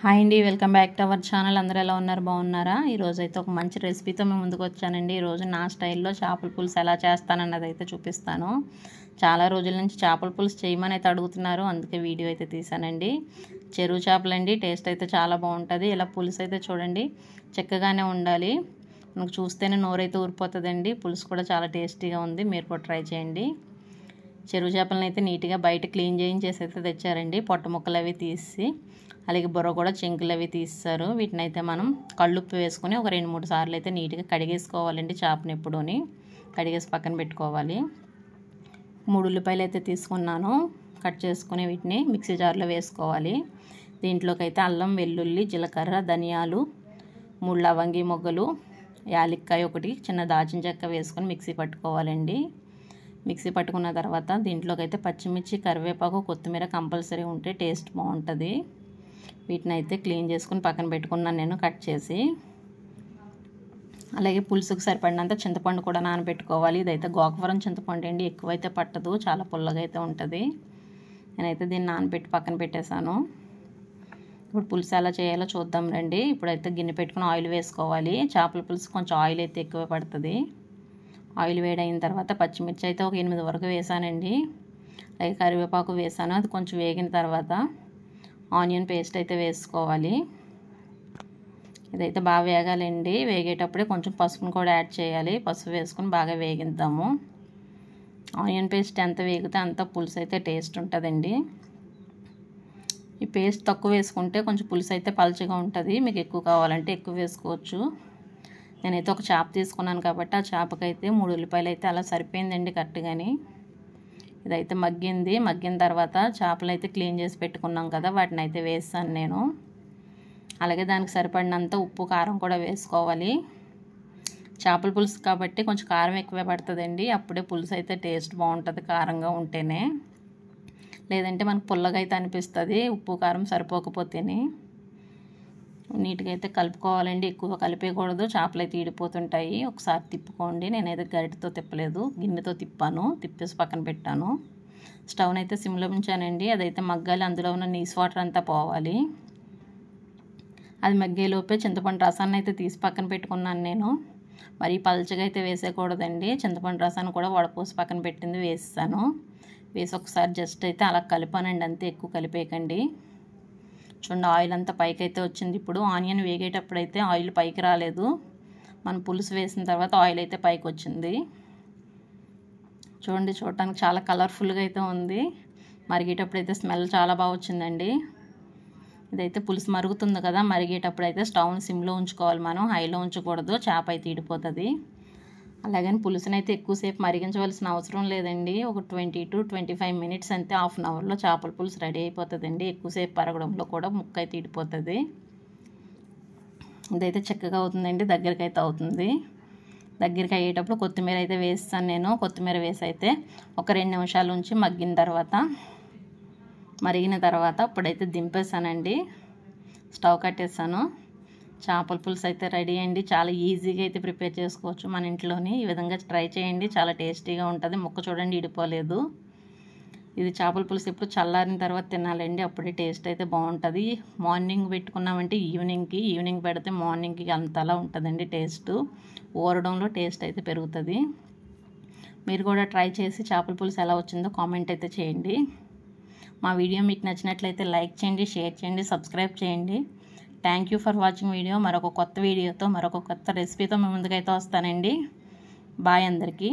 Hi అండి, welcome back to our channel. అందరూ ఎలా ఉన్నారు? బాగున్నారా? ఈరోజు అయితే ఒక మంచి రెసిపీతో మేము ముందుకు వచ్చానండి. ఈరోజు నా స్టైల్లో చేపల పులుసు ఎలా చేస్తానన్నది అయితే చూపిస్తాను. చాలా రోజుల నుంచి చేపల పులుసు చేయమని అయితే అడుగుతున్నారు, అందుకే వీడియో అయితే తీసానండి. చెరువు చేపలండి, టేస్ట్ అయితే చాలా బాగుంటుంది. ఇలా పులుసు అయితే చూడండి, చక్కగానే ఉండాలి. మనకు చూస్తేనే నోరైతే ఊరిపోతుందండి. పులుసు కూడా చాలా టేస్టీగా ఉంది, మీరు కూడా ట్రై చేయండి. చెరువు చేపలను అయితే నీట్గా బయట క్లీన్ చేయించేసి అయితే తెచ్చారండి. పొట్ట ముక్కలు అవి తీసి, అలాగే బుర్ర కూడా చెంకులు అవి తీస్తారు. వీటిని అయితే మనం కళ్ళుప్పు వేసుకొని ఒక 2-3 సార్లు అయితే నీట్గా కడిగేసుకోవాలండి. చేపను ఎప్పుడూని కడిగేసి పక్కన పెట్టుకోవాలి. 3 ఉల్లిపాయలు అయితే తీసుకున్నాను, కట్ చేసుకుని వీటిని మిక్సీ జార్లో వేసుకోవాలి. దీంట్లోకి అయితే అల్లం, వెల్లుల్లి, జీలకర్ర, ధనియాలు, 3 లవంగి మొగ్గలు, యాలక్కాయ ఒకటి, చిన్న దాచిన చెక్క వేసుకొని మిక్సీ పట్టుకోవాలండి. మిక్సీ పట్టుకున్న తర్వాత దీంట్లోకి అయితే పచ్చిమిర్చి, కరివేపాకు, కొత్తిమీర కంపల్సరీ ఉంటే టేస్ట్ బాగుంటుంది. వీటిని అయితే క్లీన్ చేసుకుని పక్కన పెట్టుకున్నాను నేను కట్ చేసి. అలాగే పులుసుకు సరిపడినంత చింతపండు కూడా నానబెట్టుకోవాలి. ఇదైతే గోకవరం చింతపండు అండి, ఎక్కువైతే పట్టదు, చాలా పుల్లగా అయితే ఉంటుంది. నేనైతే దీన్ని నానబెట్టి పక్కన పెట్టేశాను. ఇప్పుడు పులుసు ఎలా చేయాలో చూద్దాం రండి. ఇప్పుడైతే గిన్నె పెట్టుకుని ఆయిల్ వేసుకోవాలి. చేపల పులుసు కొంచెం ఆయిల్ అయితే ఎక్కువ పడుతుంది. ఆయిల్ వేడైన తర్వాత పచ్చిమిర్చి అయితే ఒక 8 వరకు వేసానండి. అలాగే కరివేపాకు వేసాను. అది కొంచెం వేగిన తర్వాత ఆనియన్ పేస్ట్ అయితే వేసుకోవాలి. ఇదైతే బాగా వేగాలండి. వేగేటప్పుడే కొంచెం పసుపును కూడా యాడ్ చేయాలి. పసుపు వేసుకొని బాగా వేగిద్దాము. ఆనియన్ పేస్ట్ ఎంత వేగితే అంత పులుసు అయితే టేస్ట్ ఉంటుందండి. ఈ పేస్ట్ తక్కువ వేసుకుంటే కొంచెం పులుసు అయితే పలుచగా ఉంటుంది. మీకు ఎక్కువ కావాలంటే ఎక్కువ వేసుకోవచ్చు. నేనైతే ఒక చేప తీసుకున్నాను కాబట్టి ఆ చేపకైతే 3 ఉల్లిపాయలు అయితే అలా సరిపోయిందండి కరెక్ట్గాని. ఇదైతే మగ్గింది. మగ్గిన తర్వాత చేపలు అయితే క్లీన్ చేసి పెట్టుకున్నాం కదా, వాటిని అయితే వేస్తాను నేను. అలాగే దానికి సరిపడినంత ఉప్పు, కారం కూడా వేసుకోవాలి. చేపల పులుసు కాబట్టి కొంచెం కారం ఎక్కువే పడుతుందండి. అప్పుడే పులుసు అయితే టేస్ట్ బాగుంటుంది, కారంగా ఉంటేనే. లేదంటే మనకు పుల్లగా అయితే అనిపిస్తుంది ఉప్పు కారం సరిపోకపోతేనే. నీట్గా అయితే కలుపుకోవాలండి, ఎక్కువ కలిపేయకూడదు, చేపలు అయితే ఈడిపోతుంటాయి. ఒకసారి తిప్పుకోండి. నేనైతే గరిటెతో తిప్పలేదు, గిన్నెతో తిప్పాను. తిప్పేసి పక్కన పెట్టాను. స్టవ్ని అయితే సిమ్లో ఉంచానండి. అదైతే మగ్గాలి, అందులో ఉన్న నీసు వాటర్ అంతా పోవాలి. అది మగ్గేలోపే చింతపండు రసాన్ని అయితే తీసి పక్కన పెట్టుకున్నాను నేను. మరి పల్చగా అయితే వేసేయకూడదండి. చింతపండు రసాన్ని కూడా వడపోసి పక్కన పెట్టింది వేసాను. వేసి ఒకసారి జస్ట్ అయితే అలా కలిపానండి, అంతే, ఎక్కువ కలిపేయకండి. చూడండి ఆయిల్ అంతా పైకి అయితే వచ్చింది. ఇప్పుడు ఆనియన్ వేగేటప్పుడు అయితే ఆయిల్ పైకి రాలేదు. మనం పులుసు వేసిన తర్వాత ఆయిల్ అయితే పైకి వచ్చింది. చూడండి, చూడటానికి చాలా కలర్ఫుల్గా అయితే ఉంది. మరిగేటప్పుడు అయితే స్మెల్ చాలా బాగా వచ్చిందండి. ఇదైతే పులుసు మరుగుతుంది కదా, మరిగేటప్పుడు అయితే స్టవ్ని సిమ్లో ఉంచుకోవాలి మనం, హైలో ఉంచకూడదు, చేప అయితే ఈడిపోతుంది. అలాగని పులుసునైతే ఎక్కువసేపు మరిగించవలసిన అవసరం లేదండి. ఒక 20 to 25 మినిట్స్ అంతే, హాఫ్ అన్ అవర్లో చేపల పులుసు రెడీ అయిపోతుందండి. ఎక్కువసేపు పరగడంలో కూడా ముక్క అయితే ఈడిపోతుంది. ఇదైతే చక్కగా అవుతుందండి, దగ్గరికి అయితే అవుతుంది. దగ్గరికి అయ్యేటప్పుడు కొత్తిమీర అయితే వేస్తాను నేను. కొత్తిమీర వేసి అయితే ఒక 2 నిమిషాల నుంచి మగ్గిన తర్వాత, మరిగిన తర్వాత ఇప్పుడైతే దింపేసానండి. స్టవ్ కట్టేసాను. చేపల పులుసు అయితే రెడీ అండి. చాలా ఈజీగా అయితే ప్రిపేర్ చేసుకోవచ్చు మన ఇంట్లోని. ఈ విధంగా ట్రై చేయండి, చాలా టేస్టీగా ఉంటుంది. ముక్క చూడండి ఇడిపోలేదు. ఇది చేపల పులుసు ఎప్పుడు చల్లారిన తర్వాత తినాలండి, అప్పుడే టేస్ట్ అయితే బాగుంటుంది. మార్నింగ్ పెట్టుకున్నామంటే ఈవినింగ్ పెడితే మార్నింగ్కి అంతలా ఉంటుందండి టేస్ట్. ఊరడంలో టేస్ట్ అయితే పెరుగుతుంది. మీరు కూడా ట్రై చేసి చేపల పులుసు ఎలా వచ్చిందో కామెంట్ అయితే చేయండి. మా వీడియో మీకు నచ్చినట్లయితే లైక్ చేయండి, షేర్ చేయండి, సబ్స్క్రైబ్ చేయండి. Thank you for watching video. మరొక కొత్త వీడియోతో, మరొక కొత్త రెసిపీతో మీ ముందుకైతే వస్తానండి. బాయ్ అందరికీ.